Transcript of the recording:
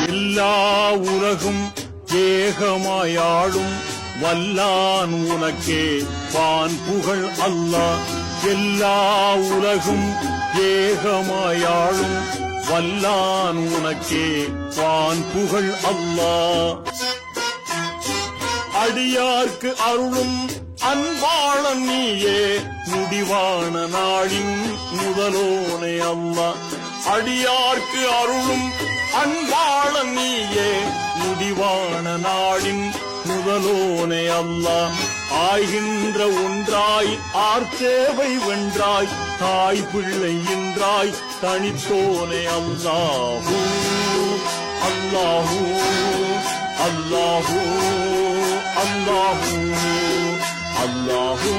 எல்லா உலகும் ஏகமாயாளும் வல்லான் உனக்கே வான் புகழ் அல்லாஹ். எல்லா உலகும் ஏகமாயாளும் வல்லான் உனக்கே வான் புகழ் அல்லாஹ். அடியார்க்கு அருளும் அன்பாளன் நீயே முடிவான நாளின் முதலோனே அல்லாஹ். அடியார்க்கு அருளும் அன்பாளன் நீயே முடிவான நாளின் முதலோனே அல்லாஹ். ஆய்கின்ற ஒன்றாய் ஆர்த்தேவை வென்றாய் தாய் பிள்ளை என்றாய் தனித்தோனே அல்லாஹூ அல்லாஹூ அல்லாஹூ அல்லாஹூ அல்லாஹூ